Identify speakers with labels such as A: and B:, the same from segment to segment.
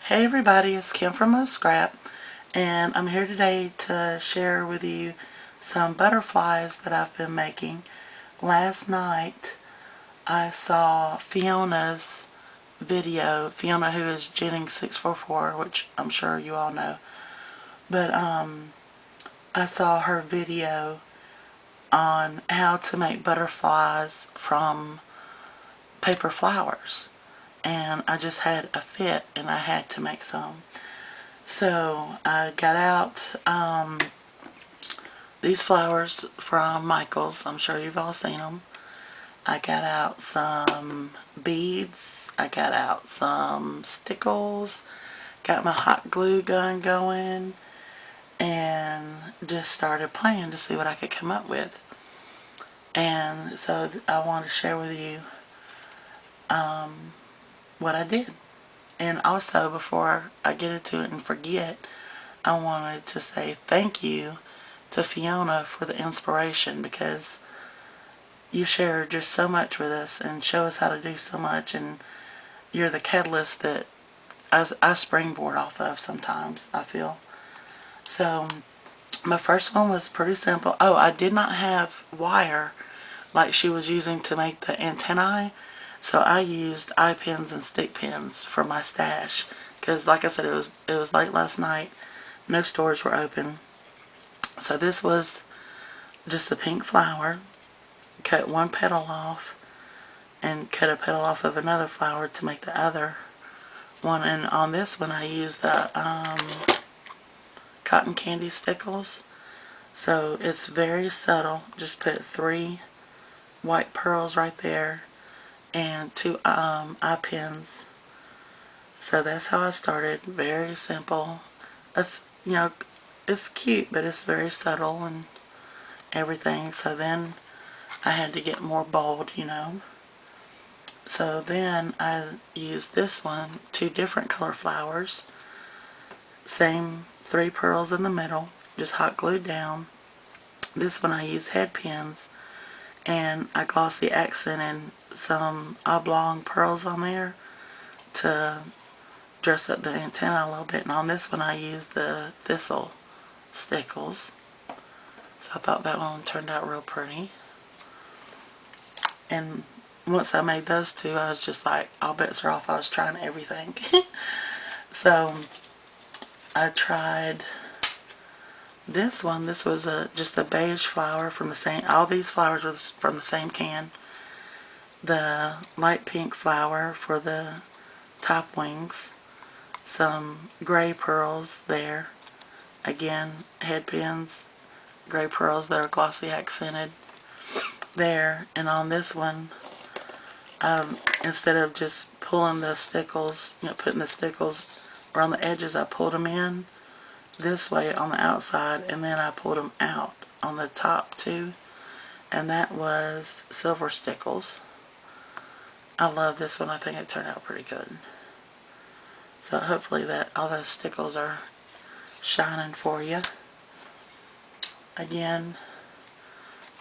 A: Hey everybody, it's Kim from Mo Scrap, and I'm here today to share with you some butterflies that I've been making. Last night I saw Fiona's video, Fiona, who is Jennings644, which I'm sure you all know, but I saw her video on how to make butterflies from paper flowers, and I just had a fit and I had to make some. So I got out these flowers from Michael's. I'm sure you've all seen them. I got out some beads. I got out some stickles. Got my hot glue gun going and just started playing to see what I could come up with. And so I want to share with you what I did. And also, before I get into it and forget, I wanted to say thank you to Fiona for the inspiration, because you share just so much with us and show us how to do so much, and you're the catalyst that I springboard off of sometimes, I feel. So my first one was pretty simple. Oh, I did not have wire like she was using to make the antennae, so I used eye pins and stick pins for my stash, because like I said, it was late last night, no stores were open. So this was just a pink flower. Cut one petal off and cut a petal off of another flower to make the other one. And on this one I used the cotton candy stickles. So it's very subtle. Just put 3 white pearls right there and 2 eye pins. So that's how I started. Very simple. That's, you know, it's cute, but it's very subtle and everything. So then I had to get more bold, you know. So then I used this one, 2 different color flowers, same 3 pearls in the middle, just hot glued down. This one I used head pins, and I glossy accented some oblong pearls on there to dress up the antenna a little bit. And on this one I used the thistle stickles. So I thought that one turned out real pretty. And once I made those 2, I was just like, all bets are off. I was trying everything. So I tried this one. This was just a beige flower from the same, all these flowers were from the same can. The light pink flower for the top wings. Some gray pearls there. Again, head pins, gray pearls that are glossy accented there. And on this one, instead of just pulling the stickles, putting the stickles around the edges, I pulled them in this way on the outside, and then I pulled them out on the top too, and that was silver stickles. I love this one. I think it turned out pretty good. So hopefully that all those stickles are shining for you. Again,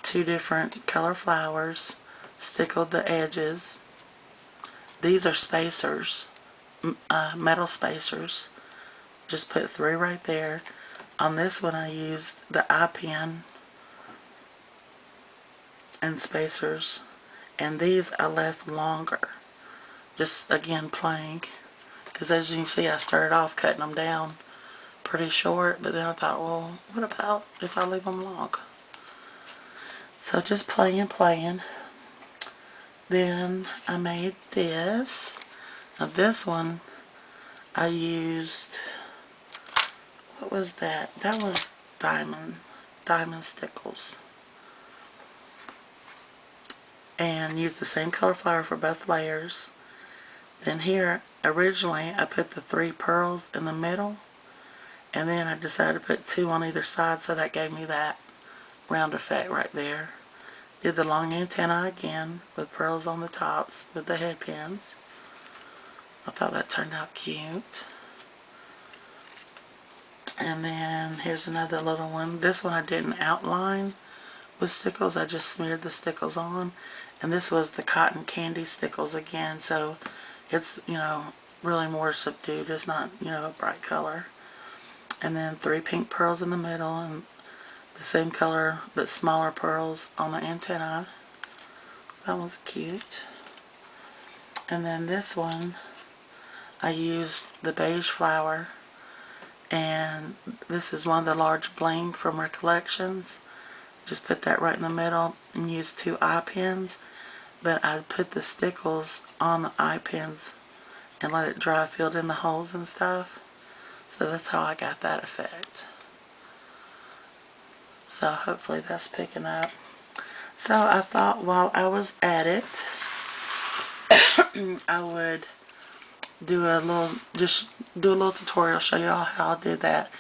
A: 2 different color flowers, stickled the edges. These are spacers, metal spacers. Just put 3 right there. On this one I used the eye pin and spacers, and these I left longer. Just again playing, because as you can see I started off cutting them down pretty short, but then I thought, well, what about if I leave them long? So just playing. Then I made this. Now this one I used, what was that? That was diamond stickles. And used the same color flower for both layers. Then here, originally I put the 3 pearls in the middle, and then I decided to put 2 on either side, so that gave me that round effect right there. Did the long antenna again with pearls on the tops with the head pins. I thought that turned out cute. And then here's another little one. This one I didn't outline with stickles. I just smeared the stickles on. And this was the cotton candy stickles again. So it's, really more subdued. It's not, you know, a bright color. And then 3 pink pearls in the middle, and the same color but smaller pearls on the antennae. So that one's cute. And then this one, I used the beige flower, and this is one of the large bling from Recollections. Just put that right in the middle and use 2 eye pins, but I put the stickles on the eye pins and let it dry, filled in the holes and stuff. So that's how I got that effect. So hopefully that's picking up. So I thought while I was at it, I would do a little, just do a little tutorial, show y'all how I did that.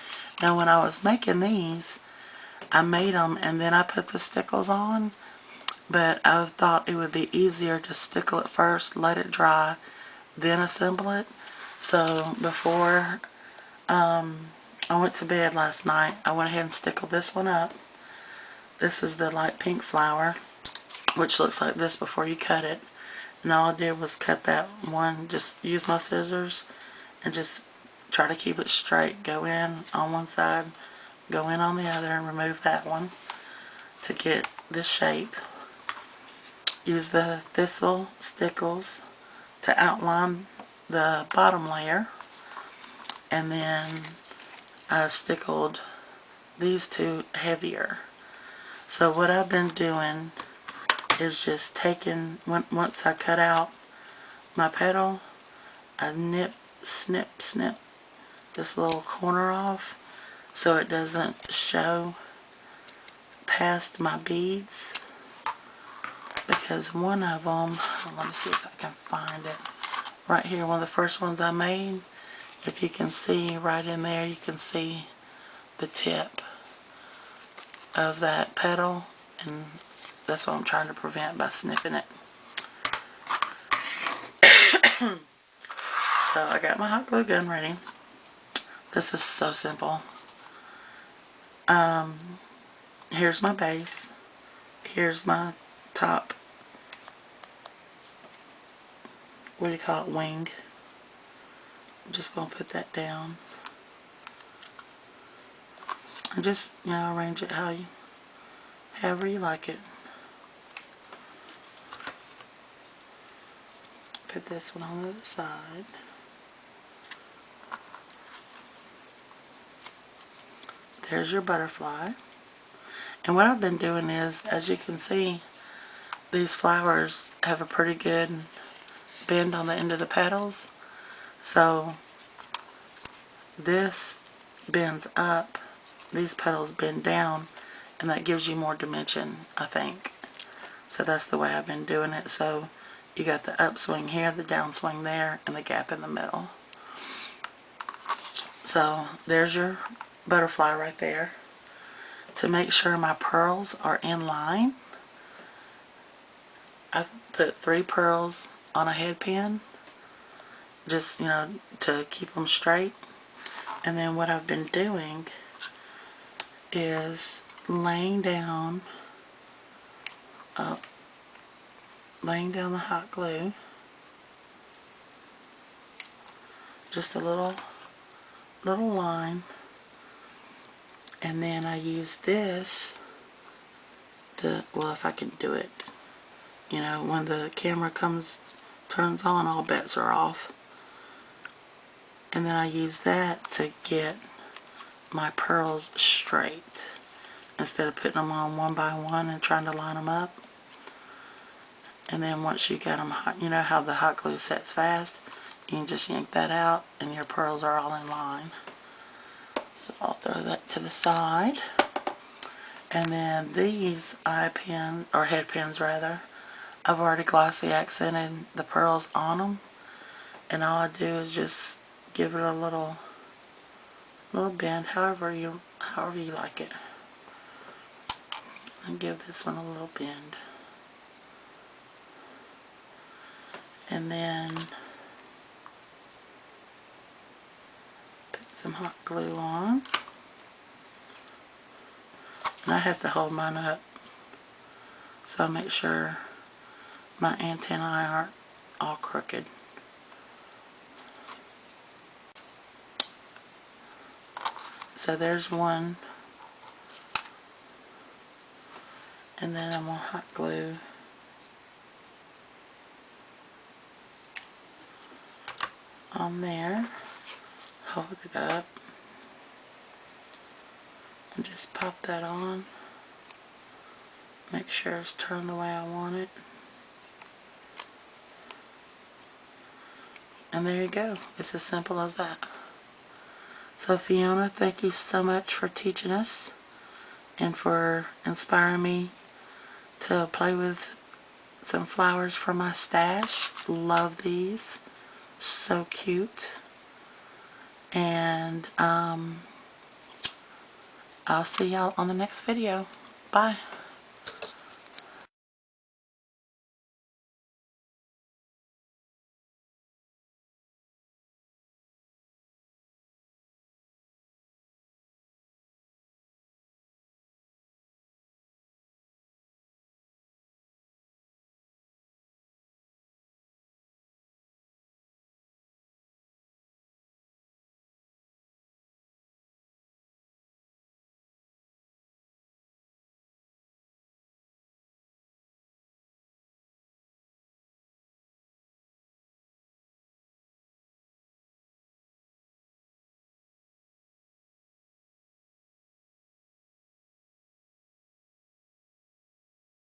A: Now when I was making these, I made them and then I put the stickles on, but I thought it would be easier to stickle it first, let it dry, then assemble it. So before I went to bed last night, I went ahead and stickled this one up. This is the light pink flower, which looks like this before you cut it. And all I did was cut that one, just use my scissors and just try to keep it straight. Go in on one side, go in on the other, and remove that one to get this shape. Use the thistle stickles to outline the bottom layer, and then I stickled these 2 heavier. So what I've been doing is just taking, once I cut out my petal, I snip this little corner off so it doesn't show past my beads, because one of them, let me see if I can find it, right here, one of the first ones I made, if you can see right in there, you can see the tip of that petal, and that's what I'm trying to prevent by snipping it. So I got my hot glue gun ready. This is so simple. Here's my base. Here's my top, what do you call it, wing. I'm just going to put that down. And just, you know, arrange it however you like it. Put this one on the other side. There's your butterfly. And what I've been doing is, as you can see, these flowers have a pretty good bend on the end of the petals. So this bends up, these petals bend down, and that gives you more dimension, I think. So that's the way I've been doing it. So you got the upswing here, the downswing there, and the gap in the middle. So there's your butterfly right there. To make sure my pearls are in line, I put 3 pearls on a head pin, just, you know, to keep them straight. And then what I've been doing is laying down the hot glue, just a little line, and then I use this to, well, if I can do it, you know, when the camera turns on, all bets are off. And then I use that to get my pearls straight, instead of putting them on one by one and trying to line them up. And then once you got them hot, you know how the hot glue sets fast, you can just yank that out and your pearls are all in line. So I'll throw that to the side. And then these eye pins, or head pins rather, I've already glossy accented the pearls on them, and all I do is just give it a little bend, however you like it. And give this one a little bend. And then put some hot glue on. And I have to hold mine up so I make sure my antennae aren't all crooked. So there's one. And then I'm going to hot glue on there. Hold it up. And just pop that on. Make sure it's turned the way I want it. And there you go. It's as simple as that. So Fiona, thank you so much for teaching us and for inspiring me to play with some flowers for my stash. Love these. So cute. And I'll see y'all on the next video. Bye.